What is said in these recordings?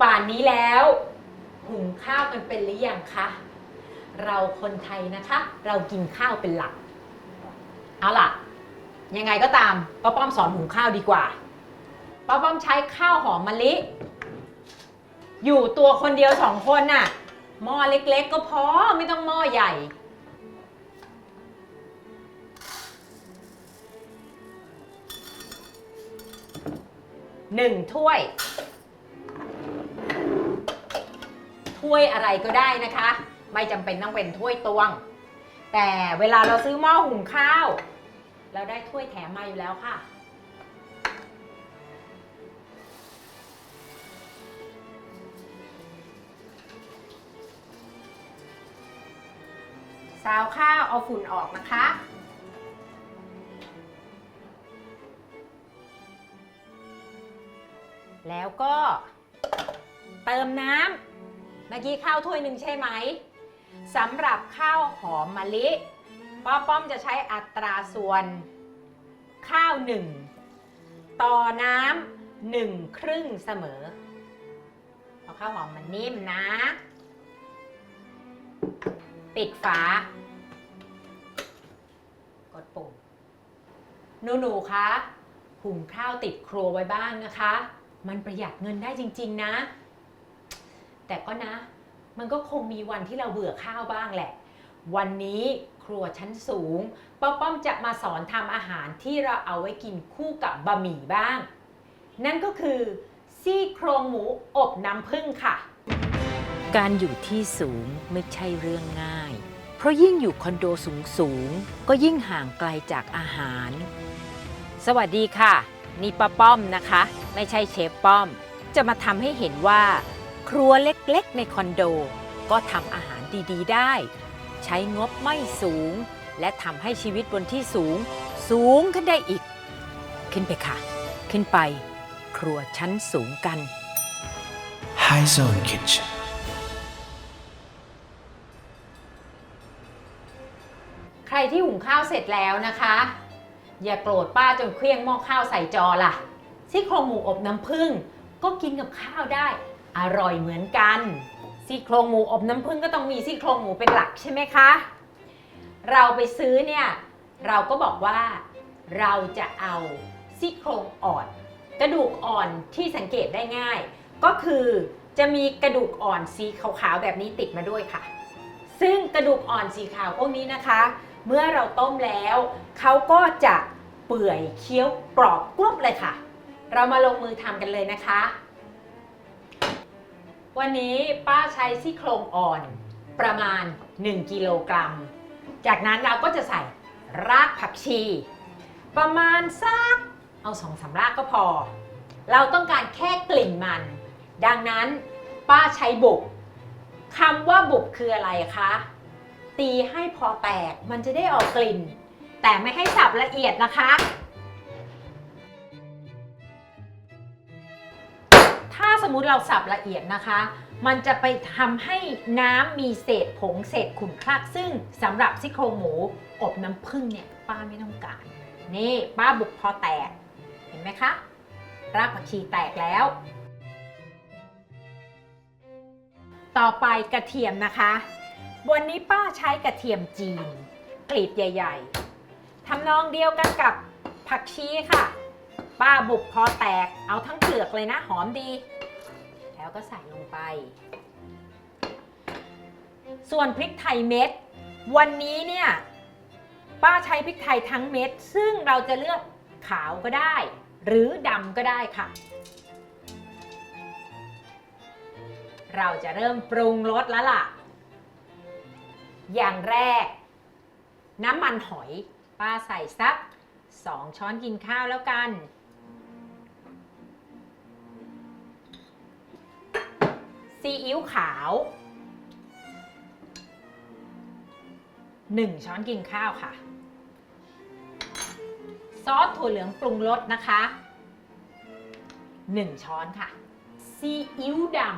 ป่านนี้แล้วหุงข้าวกันเป็นหรือยังคะเราคนไทยนะคะเรากินข้าวเป็นหลักเอาล่ะยังไงก็ตามป้าป้อมสอนหุงข้าวดีกว่าป้าป้อมใช้ข้าวหอมมะลิอยู่ตัวคนเดียว2 คนน่ะหม้อเล็กๆก็พอไม่ต้องหม้อใหญ่1 ถ้วยอะไรก็ได้นะคะไม่จำเป็นต้องเป็นถ้วยตวงแต่เวลาเราซื้อหม้อหุงข้าวเราได้ถ้วยแถมมาอยู่แล้วค่ะซาวข้าวเอาฝุ่นออกนะคะแล้วก็เติมน้ำเมื่อกี้ข้าวถ้วย 1ใช่ไหมสำหรับข้าวหอมมะลิป้อมจะใช้อัตราส่วนข้าว1ต่อน้ำ1 ครึ่งเสมอพอข้าวหอมมันนิ่มนะปิดฝากดปุ่มหนูๆคะหุงข้าวติดครัวไว้บ้างนะคะมันประหยัดเงินได้จริงๆนะแต่ก็นะมันก็คงมีวันที่เราเบื่อข้าวบ้างแหละวันนี้ครัวชั้นสูงป้อมจะมาสอนทำอาหารที่เราเอาไว้กินคู่กับบะหมี่บ้างนั่นก็คือซี่โครงหมูอบน้ำผึ้งค่ะการอยู่ที่สูงไม่ใช่เรื่องง่ายเพราะยิ่งอยู่คอนโดสูงก็ยิ่งห่างไกลจากอาหารสวัสดีค่ะนี่ป้อมนะคะไม่ใช่เชฟป้อมจะมาทำให้เห็นว่าครัวเล็กๆในคอนโดก็ทำอาหารดีๆได้ใช้งบไม่สูงและทำให้ชีวิตบนที่สูงขึ้นได้อีกขึ้นไปค่ะขึ้นไปครัวชั้นสูงกัน High Zone Kitchen ใครที่หุงข้าวเสร็จแล้วนะคะอย่าโกรธป้าจนเคลี้ยงหม้อข้าวใส่จอล่ะซี่โครงหมูอบน้ำผึ้งก็กินกับข้าวได้อร่อยเหมือนกันซี่โครงหมูอบน้ำผึ้งก็ต้องมีซี่โครงหมูเป็นหลักใช่ไหมคะเราไปซื้อเนี่ยเราก็บอกว่าเราจะเอาซี่โครงอ่อนกระดูกอ่อนที่สังเกตได้ง่ายก็คือจะมีกระดูกอ่อนสีขาวๆแบบนี้ติดมาด้วยค่ะซึ่งกระดูกอ่อนสีขาวพวกนี้นะคะเมื่อเราต้มแล้วเขาก็จะเปื่อยเคี้ยวกรอบกรุบเลยค่ะเรามาลงมือทำกันเลยนะคะวันนี้ป้าใช้ซี่โครงอ่อนประมาณ1 กิโลกรัมจากนั้นเราก็จะใส่รากผักชีประมาณสักเอา2-3 รากก็พอเราต้องการแค่กลิ่นมันดังนั้นป้าใช้บุบคำว่าบุบคืออะไรคะตีให้พอแตกมันจะได้ออกกลิ่นแต่ไม่ให้สับละเอียดนะคะถ้าสมมุติเราสับละเอียดนะคะมันจะไปทำให้น้ำมีเศษผงเศษขุ่นคลักซึ่งสำหรับซี่โครงหมูอบน้ำผึ้งเนี่ยป้าไม่ต้องการนี่ป้าบุกพอแตกเห็นไหมคะรากผักชีแตกแล้วต่อไปกระเทียมนะคะวันนี้ป้าใช้กระเทียมจีนกลีบใหญ่ๆทำนองเดียวกันกับผักชีค่ะป้าบุกพอแตกเอาทั้งเปลือกเลยนะหอมดีแล้วก็ใส่ลงไปส่วนพริกไทยเม็ดวันนี้เนี่ยป้าใช้พริกไทยทั้งเม็ดซึ่งเราจะเลือกขาวก็ได้หรือดำก็ได้ค่ะเราจะเริ่มปรุงรสแล้วล่ะอย่างแรกน้ำมันหอยป้าใส่สัก2 ช้อนกินข้าวแล้วกันซีอิ๊วขาว1 ช้อนกินข้าวค่ะซอสถั่วเหลืองปรุงรสนะคะ1 ช้อนค่ะซีอิ๊วดำ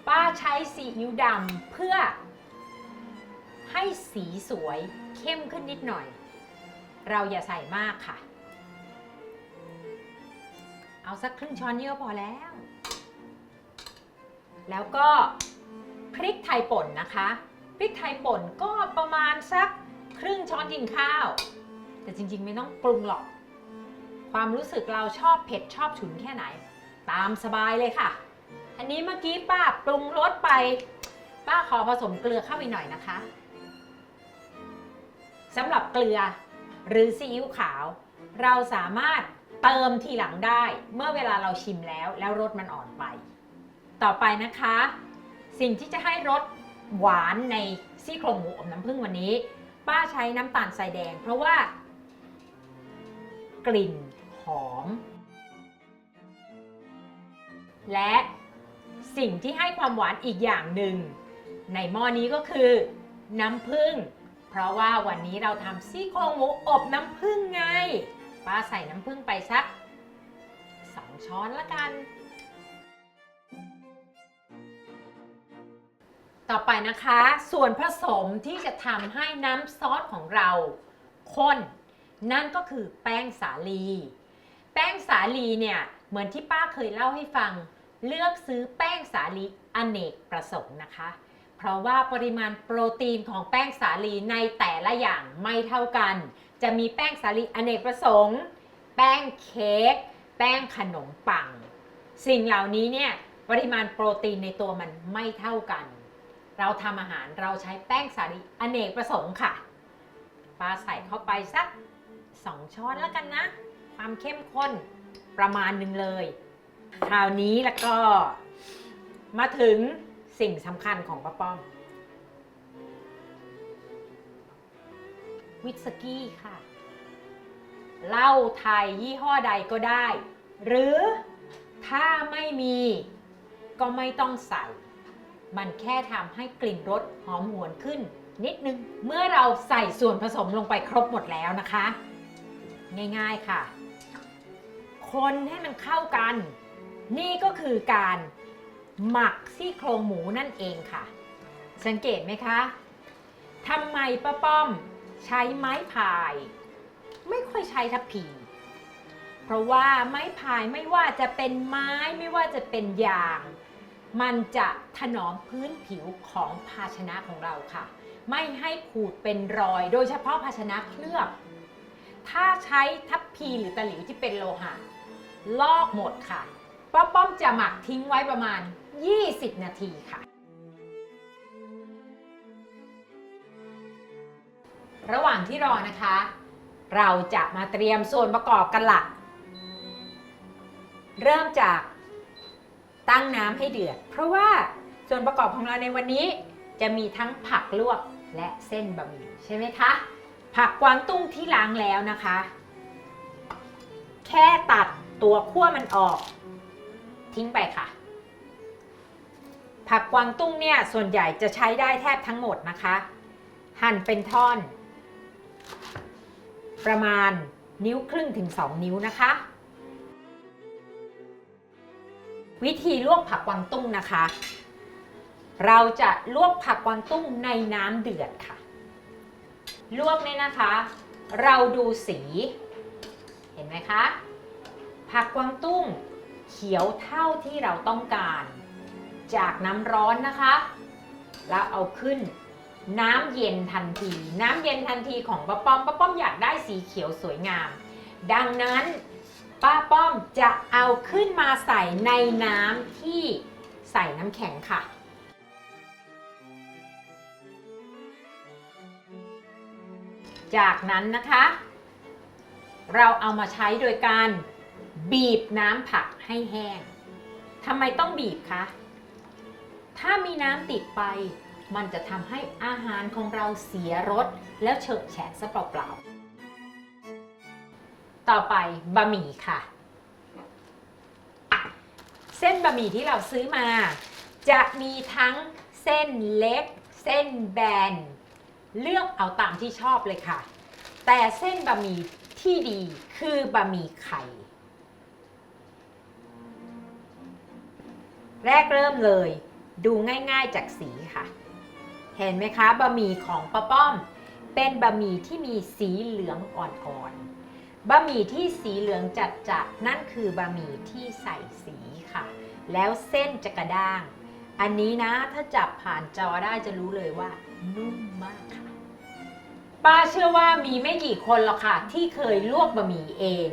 ป้าใช้ซีอิ๊วดำเพื่อให้สีสวยเข้มขึ้นนิดหน่อยเราอย่าใส่มากค่ะเอาสักครึ่งช้อนนี่ก็พอแล้ว แล้วก็พริกไทยป่นนะคะพริกไทยป่นก็ประมาณสักครึ่งช้อนกินข้าวแต่จริงๆไม่ต้องปรุงหรอกความรู้สึกเราชอบเผ็ดชอบฉุนแค่ไหนตามสบายเลยค่ะอันนี้เมื่อกี้ป้าปรุงรสไปป้าขอผสมเกลือเข้าไปหน่อยนะคะสำหรับเกลือหรือซีอิ๊วขาวเราสามารถเติมทีหลังได้เมื่อเวลาเราชิมแล้วรสมันอ่อนไปต่อไปนะคะสิ่งที่จะให้รสหวานในซี่โครงหมูอบน้ำผึ้งวันนี้ป้าใช้น้ำตาลทรายแดงเพราะว่ากลิ่นหอมและสิ่งที่ให้ความหวานอีกอย่างหนึ่งในหม้อนี้ก็คือน้ำผึ้งเพราะว่าวันนี้เราทำซี่โครงหมูอบน้ำผึ้งไงป้าใส่น้ำผึ้งไปสัก2 ช้อนละกันต่อไปนะคะส่วนผสมที่จะทำให้น้ำซอสของเราข้นนั่นก็คือแป้งสาลีแป้งสาลีเนี่ยเหมือนที่ป้าเคยเล่าให้ฟังเลือกซื้อแป้งสาลีอเนกประสงค์นะคะเพราะว่าปริมาณโปรตีนของแป้งสาลีในแต่ละอย่างไม่เท่ากันจะมีแป้งสาลีอเนกประสงค์แป้งเค้กแป้งขนมปังสิ่งเหล่านี้เนี่ยปริมาณโปรตีนในตัวมันไม่เท่ากันเราทำอาหารเราใช้แป้งสาลีอเนกประสงค์ค่ะป้าใส่เข้าไปสัก2 ช้อนแล้วกันนะความเข้มข้นประมาณหนึ่งเลยคราวนี้แล้วก็มาถึงสิ่งสำคัญของป้าป้อมวิสกี้ค่ะเหล้าไทยยี่ห้อใดก็ได้หรือถ้าไม่มีก็ไม่ต้องใส่มันแค่ทำให้กลิ่นรสหอมหวนขึ้นนิดนึงเมื่อเราใส่ส่วนผสมลงไปครบหมดแล้วนะคะง่ายๆค่ะคนให้มันเข้ากันนี่ก็คือการหมักซี่โครงหมูนั่นเองค่ะสังเกตไหมคะทำไมป้าป้อมใช้ไม้พายไม่ค่อยใช้ทัพพีเพราะว่าไม้พายไม่ว่าจะเป็นไม้ไม่ว่าจะเป็นยางมันจะถนอมพื้นผิวของภาชนะของเราค่ะไม่ให้ขูดเป็นรอยโดยเฉพาะภาชนะเคลือบถ้าใช้ทัพพีหรือตะหลิวที่เป็นโลหะลอกหมดค่ะป้าป้อมจะหมักทิ้งไว้ประมาณ20 นาทีค่ะระหว่างที่รอนะคะเราจะมาเตรียมส่วนประกอบกันละเริ่มจากตั้งน้ำให้เดือดเพราะว่าส่วนประกอบของเราในวันนี้จะมีทั้งผักลวกและเส้นบะหมี่ใช่ไหมคะผักกวางตุ้งที่ล้างแล้วนะคะแค่ตัดตัวขั้วมันออกทิ้งไปค่ะผักกวางตุ้งเนี่ยส่วนใหญ่จะใช้ได้แทบทั้งหมดนะคะหั่นเป็นท่อนประมาณ1.5 นิ้วถึง2 นิ้วนะคะวิธีลวกผักกวางตุ้งนะคะเราจะลวกผักกวางตุ้งในน้ำเดือดค่ะลวกเนี่ยนะคะเราดูสีเห็นไหมคะผักกวางตุ้งเขียวเท่าที่เราต้องการจากน้ำร้อนนะคะแล้วเอาขึ้นน้ำเย็นทันทีน้ำเย็นทันทีของป้าป้อมอยากได้สีเขียวสวยงามดังนั้นป้าป้อมจะเอาขึ้นมาใส่ในน้ำที่ใส่น้ำแข็งค่ะจากนั้นนะคะเราเอามาใช้โดยการบีบน้ำผักให้แห้งทำไมต้องบีบคะถ้ามีน้ำติดไปมันจะทำให้อาหารของเราเสียรสแล้วเฉอะแฉะซะเปล่าๆต่อไปบะหมี่ค่ะเส้นบะหมี่ที่เราซื้อมาจะมีทั้งเส้นเล็กเส้นแบนเลือกเอาตามที่ชอบเลยค่ะแต่เส้นบะหมี่ที่ดีคือบะหมี่ไข่แรกเริ่มเลยดูง่ายๆจากสีค่ะเห็นไหมคะบะหมี่ของป้าป้อมเป็นบะหมี่ที่มีสีเหลืองอ่อนๆบะหมี่ที่สีเหลืองจัดๆนั่นคือบะหมี่ที่ใส่สีค่ะแล้วเส้นจะกระด้าง อันนี้นะถ้าจับผ่านจอได้จะรู้เลยว่านุ่มมากค่ะป้าเชื่อว่ามีไม่กี่คนหรอกค่ะที่เคยลวกบะหมี่เอง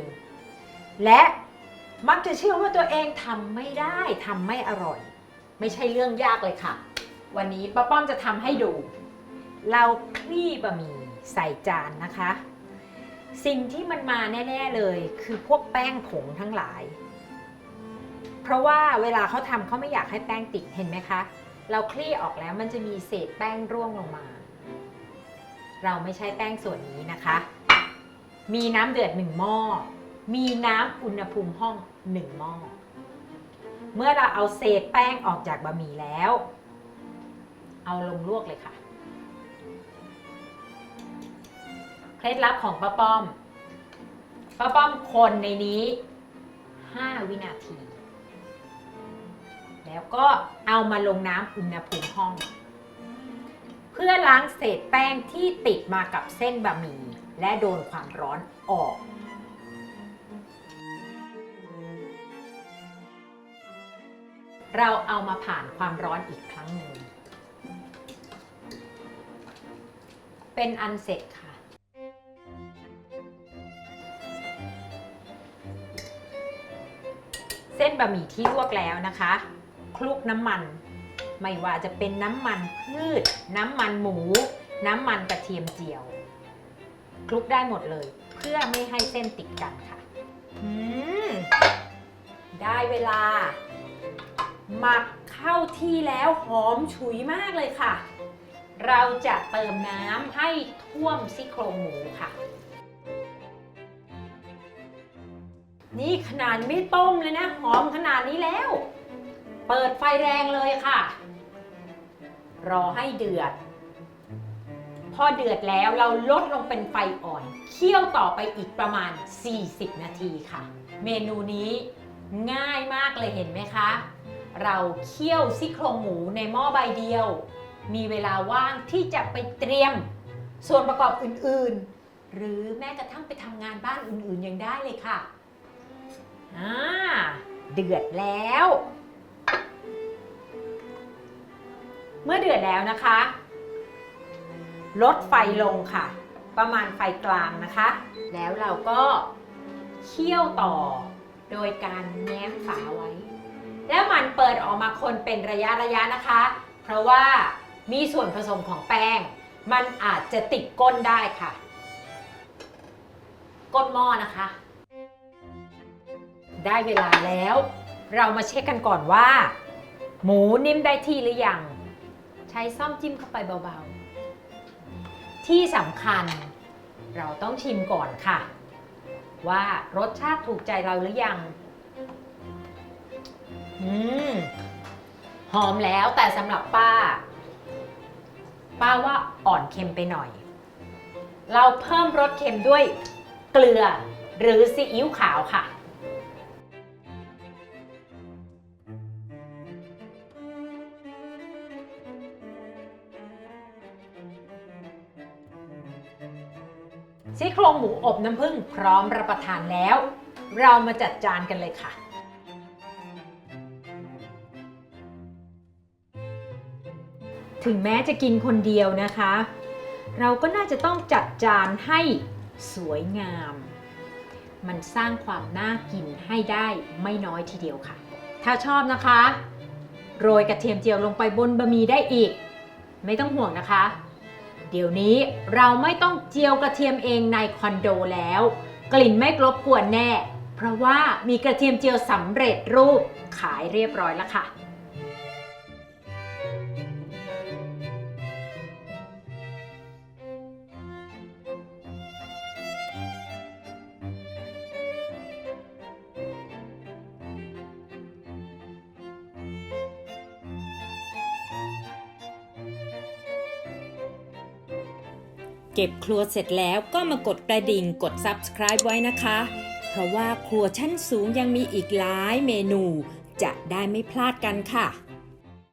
และมักจะเชื่อว่าตัวเองทำไม่ได้ทำไม่อร่อยไม่ใช่เรื่องยากเลยค่ะวันนี้ป้าป้อมจะทำให้ดู เราคลี่บะหมี่ใส่จานนะคะ สิ่งที่มันมาแน่ๆเลยคือพวกแป้งผงทั้งหลายเพราะว่าเวลาเขาทำเขาไม่อยากให้แป้งติดเห็นไหมคะเราคลี่ออกแล้วมันจะมีเศษแป้งร่วงลงมาเราไม่ใช้แป้งส่วนนี้นะคะมีน้ำเดือด1หม้อมีน้ำอุณหภูมิห้อง1หม้อเมื่อเราเอาเศษแป้งออกจากบะหมี่แล้วเอาลงลวกเลยค่ะเคล็ดลับของป้าป้อมคนในนี้5วินาทีแล้วก็เอามาลงน้ำอุณหภูมิห้องเพื่อล้างเศษแป้งที่ติดมากับเส้นบะหมี่และโดนความร้อนออกเราเอามาผ่านความร้อนอีกครั้งหนึ่งเป็นอันเสร็จค่ะเส้นบะหมี่ที่ลวกแล้วนะคะคลุกน้ำมันไม่ว่าจะเป็นน้ำมันพืชน้ำมันหมูน้ำมันกระเทียมเจียวคลุกได้หมดเลยเพื่อไม่ให้เส้นติดกันค่ะได้เวลาหมักเข้าที่แล้วหอมฉุยมากเลยค่ะเราจะเติมน้ำให้ท่วมซี่โครงหมูค่ะนี่ขนาดไม่ต้มเลยนะหอมขนาดนี้แล้วเปิดไฟแรงเลยค่ะรอให้เดือดพอเดือดแล้วเราลดลงเป็นไฟอ่อนเคี่ยวต่อไปอีกประมาณ40นาทีค่ะเมนูนี้ง่ายมากเลยเห็นไหมคะเราเคี่ยวซี่โครงหมูในหม้อใบเดียวมีเวลาว่างที่จะไปเตรียมส่วนประกอบอื่นๆหรือแม้กระทั่งไปทำงานบ้านอื่นๆยังได้เลยค่ะเดือดแล้วเมื่อเดือดแล้วนะคะลดไฟลงค่ะประมาณไฟกลางนะคะแล้วเราก็เคี่ยวต่อโดยการแง้มฝาไว้แล้วมันเปิดออกมาคนเป็นระยะนะคะเพราะว่ามีส่วนผสมของแป้งมันอาจจะติดก้นได้ค่ะก้นหม้อนะคะได้เวลาแล้วเรามาเช็คกันก่อนว่าหมูนิ่มได้ที่หรือยังใช้ซ่อมจิ้มเข้าไปเบาๆที่สำคัญเราต้องชิมก่อนค่ะว่ารสชาติถูกใจเราหรือยังหอมแล้วแต่สำหรับป้าว่าอ่อนเค็มไปหน่อยเราเพิ่มรสเค็มด้วยเกลือหรือซีอิ๊วขาวค่ะซี่โครงหมูอบน้ำผึ้งพร้อมรับประทานแล้วเรามาจัดจานกันเลยค่ะถึงแม้จะกินคนเดียวนะคะเราก็น่าจะต้องจัดจานให้สวยงามมันสร้างความน่ากินให้ได้ไม่น้อยทีเดียวค่ะถ้าชอบนะคะโรยกระเทียมเจียวลงไปบนบะหมี่ได้อีกไม่ต้องห่วงนะคะเดี๋ยวนี้เราไม่ต้องเจียวกระเทียมเองในคอนโดแล้วกลิ่นไม่รบกวนแน่เพราะว่ามีกระเทียมเจียวสำเร็จรูปขายเรียบร้อยแล้วค่ะเก็บครัวเสร็จแล้วก็มากดกระดิ่งกด Subscribe ไว้นะคะเพราะว่าครัวชั้นสูงยังมีอีกหลายเมนูจะได้ไม่พลาดกันค่ะ